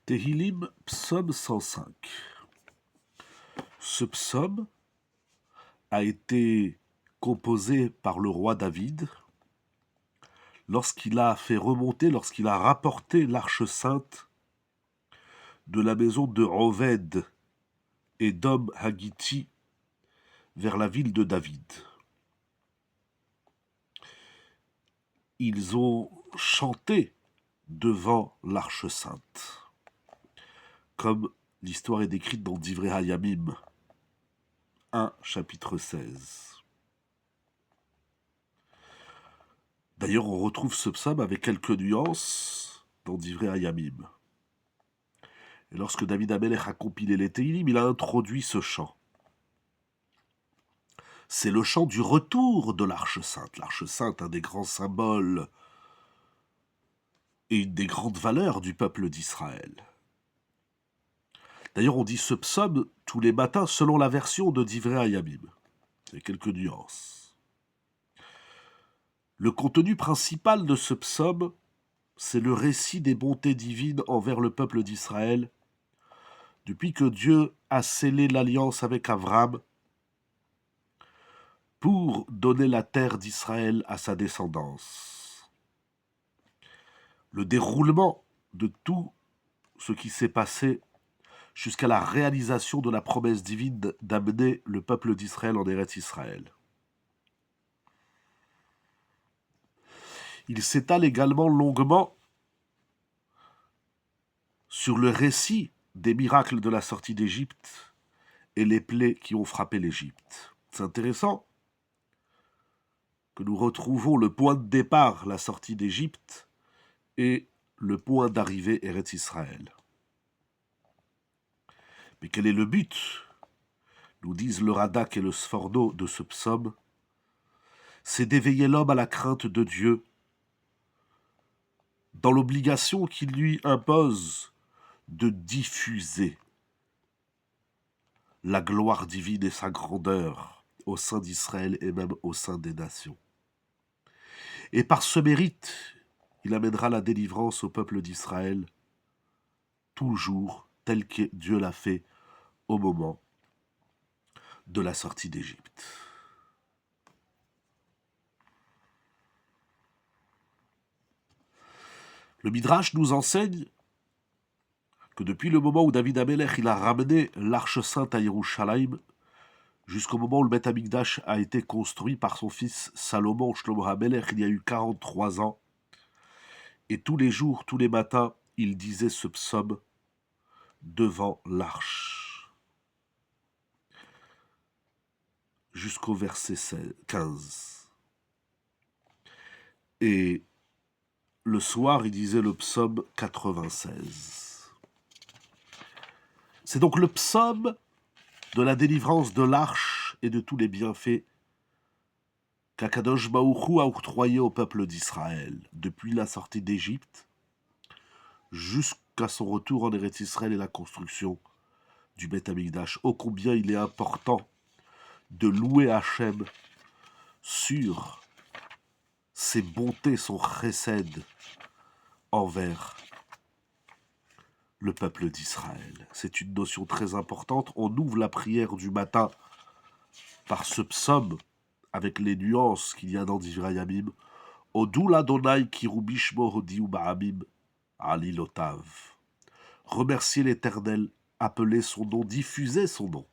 Tehillim, psaume 105. Ce psaume a été composé par le roi David lorsqu'il a fait remonter, lorsqu'il a rapporté l'arche sainte de la maison de Oved et d'Om Hagiti vers la ville de David. Ils ont chanté devant l'arche sainte, comme l'histoire est décrite dans Divrei Hayamim 1, chapitre 16. D'ailleurs, on retrouve ce psaume avec quelques nuances dans Divrei Hayamim. Et lorsque David Amelech a compilé les Tehillim, il a introduit ce chant. C'est le chant du retour de l'Arche Sainte. L'Arche Sainte, un des grands symboles et une des grandes valeurs du peuple d'Israël. D'ailleurs, on dit ce psaume tous les matins selon la version de Divrei Hayamim. Il y a quelques nuances. Le contenu principal de ce psaume, c'est le récit des bontés divines envers le peuple d'Israël depuis que Dieu a scellé l'alliance avec Avram pour donner la terre d'Israël à sa descendance. Le déroulement de tout ce qui s'est passé jusqu'à la réalisation de la promesse divine d'amener le peuple d'Israël en Eretz Israël. Il s'étale également longuement sur le récit des miracles de la sortie d'Égypte et les plaies qui ont frappé l'Égypte. C'est intéressant que nous retrouvons le point de départ, la sortie d'Égypte, et le point d'arrivée, Eretz Israël. Mais quel est le but, nous disent le Radak et le Sforno de ce psaume? C'est d'éveiller l'homme à la crainte de Dieu, dans l'obligation qu'il lui impose de diffuser la gloire divine et sa grandeur au sein d'Israël et même au sein des nations. Et par ce mérite, il amènera la délivrance au peuple d'Israël, toujours tel que Dieu l'a fait au moment de la sortie d'Égypte. Le Midrash nous enseigne que depuis le moment où David Amelech il a ramené l'arche sainte à Yerushalayim, jusqu'au moment où le Beth Amikdash a été construit par son fils Salomon Shlomo Amelech, il y a eu 43 ans. Et tous les jours, tous les matins, il disait ce psaume devant l'arche. Jusqu'au verset 15. Et le soir, il disait le psaume 96. C'est donc le psaume de la délivrance de l'arche et de tous les bienfaits qu'Akadosh Baruch Hu a octroyé au peuple d'Israël depuis la sortie d'Égypte jusqu'à son retour en Eretz Israël et la construction du Beth Amikdash. Ô combien il est important de louer Hachem sur ses bontés, son chesed envers le peuple d'Israël. C'est une notion très importante. On ouvre la prière du matin par ce psaume avec les nuances qu'il y a dans Divrei Hayamim. Odul Adonai kirubi shmo hodiu ba'amim alilotav. Remerciez l'Éternel, appelez son nom, diffusez son nom.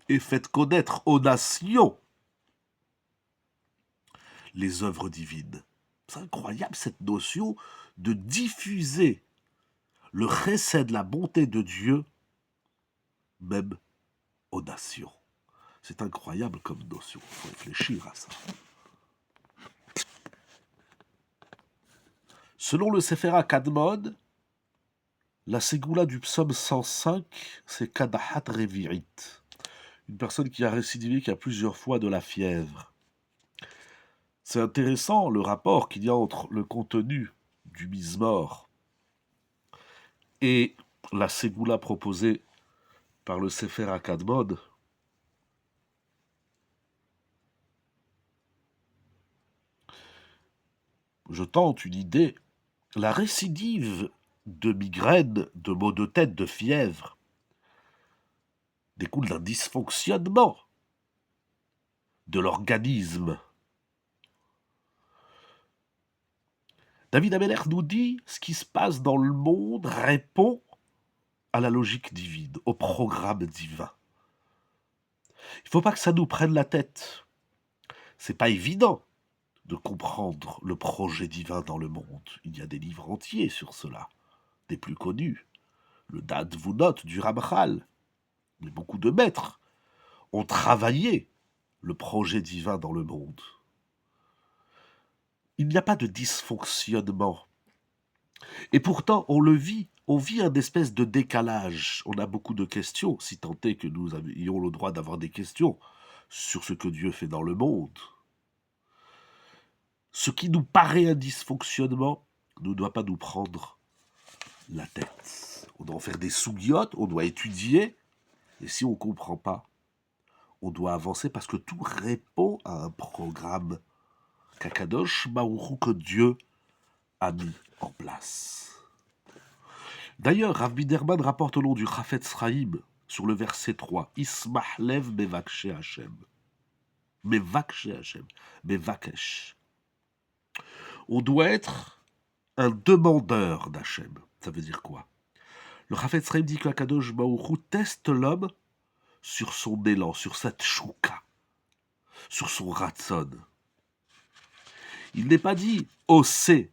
Et faites connaître aux nations les œuvres divines. C'est incroyable cette notion de diffuser le chesed, la bonté de Dieu, même aux nations. C'est incroyable comme notion, il faut réfléchir à ça. Selon le Sefer HaKadmon, la ségoula du psaume 105, c'est Kadahat Revirit, une personne qui a récidivé, qui a plusieurs fois de la fièvre. C'est intéressant le rapport qu'il y a entre le contenu du Mizmor et la ségoula proposée par le Sefer HaKadmon. Je tente une idée. La récidive de migraine, de maux de tête, de fièvre, découle d'un dysfonctionnement de l'organisme. David Ameller nous dit ce qui se passe dans le monde répond à la logique divine, au programme divin. Il ne faut pas que ça nous prenne la tête. C'est pas évident de comprendre le projet divin dans le monde. Il y a des livres entiers sur cela, des plus connus. Le Dad Vunot du Ramchal. Mais beaucoup de maîtres ont travaillé le projet divin dans le monde. Il n'y a pas de dysfonctionnement. Et pourtant, on le vit. On vit un espèce de décalage. On a beaucoup de questions, si tant est que nous ayons le droit d'avoir des questions sur ce que Dieu fait dans le monde. Ce qui nous paraît un dysfonctionnement ne doit pas nous prendre la tête. On doit en faire des sougiotes, on doit étudier, et si on ne comprend pas, on doit avancer parce que tout répond à un programme qu'Akadosh Baruch Hu, que Dieu a mis en place. D'ailleurs, Rav Biderman rapporte au nom du Chafetz Chaim sur le verset 3, Ismach lev mevakshe Hashem. Mevakshe Hashem. Mevakesh. On doit être un demandeur d'Hachem. Ça veut dire quoi? Le Chafetz Chaim dit qu'Akadosh Baruch Hu teste l'homme sur son élan, sur sa tchouka, sur son ratson. Il n'est pas dit osé,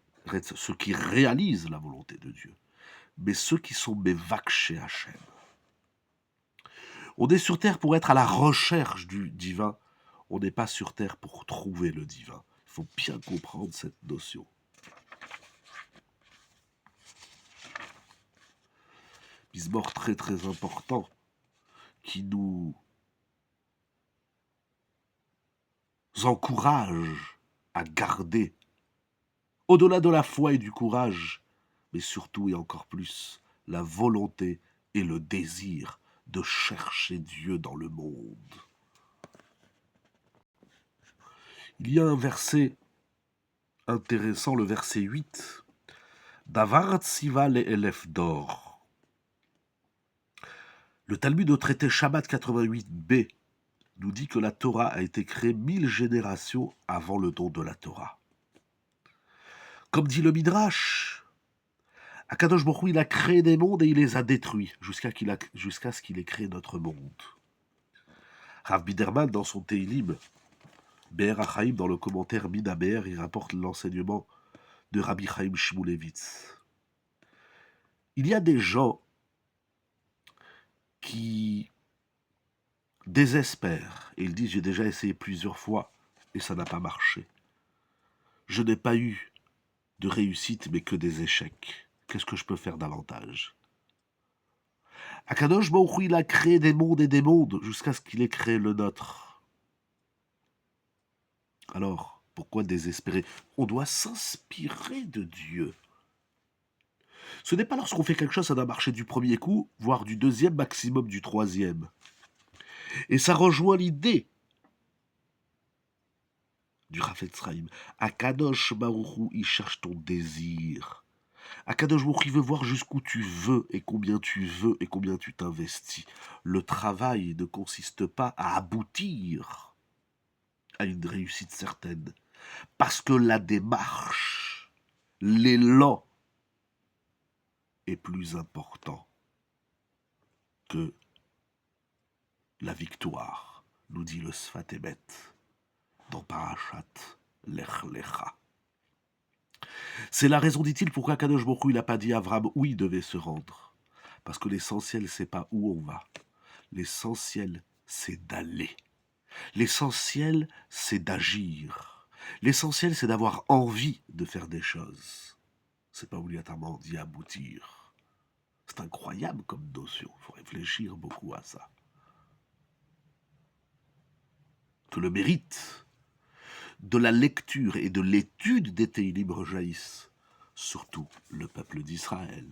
ceux qui réalisent la volonté de Dieu, mais ceux qui sont mevakshe Hashem. On est sur terre pour être à la recherche du divin. On n'est pas sur terre pour trouver le divin. Il faut bien comprendre cette notion. Bismor très très important qui nous encourage à garder, au-delà de la foi et du courage, mais surtout et encore plus, la volonté et le désir de chercher Dieu dans le monde. Il y a un verset intéressant, le verset 8. Davar tziva le'elef d'or. Le Talmud au traité Shabbat 88b nous dit que la Torah a été créée 1000 générations avant le don de la Torah. Comme dit le Midrash, Akadosh Baruch Hu, il a créé des mondes et il les a détruits jusqu'à ce qu'il ait créé notre monde. Rav Biderman, dans son Teilim, Be'er HaChaim, dans le commentaire Minaber, il rapporte l'enseignement de Rabbi Chaim Shmulevitz. Il y a des gens qui désespèrent et ils disent: j'ai déjà essayé plusieurs fois et ça n'a pas marché. Je n'ai pas eu de réussite mais que des échecs. Qu'est-ce que je peux faire davantage? Akadosh Baruch Hu, il a créé des mondes et des mondes jusqu'à ce qu'il ait créé le nôtre. Alors, pourquoi désespérer? On doit s'inspirer de Dieu. Ce n'est pas lorsqu'on fait quelque chose, ça doit marcher du premier coup, voire du deuxième, maximum du troisième. Et ça rejoint l'idée du Chafetz Chaim. Akadosh Baruch Hu, il cherche ton désir. Akadosh Baruch Hu, il veut voir jusqu'où tu veux et combien tu t'investis. Le travail ne consiste pas à aboutir à une réussite certaine. Parce que la démarche, l'élan est plus important que la victoire, nous dit le Sfat Emet dans Parashat Lech Lecha. C'est la raison, dit-il, pourquoi Kadosh Baruch Hu, il n'a pas dit à Abraham où il devait se rendre. Parce que l'essentiel, c'est pas où on va. L'essentiel, c'est d'aller. L'essentiel, c'est d'agir. L'essentiel, c'est d'avoir envie de faire des choses. C'est pas obligatoirement d'y aboutir. C'est incroyable comme notion. Il faut réfléchir beaucoup à ça. Que le mérite de la lecture et de l'étude des Teilim rejaillisse surtout le peuple d'Israël.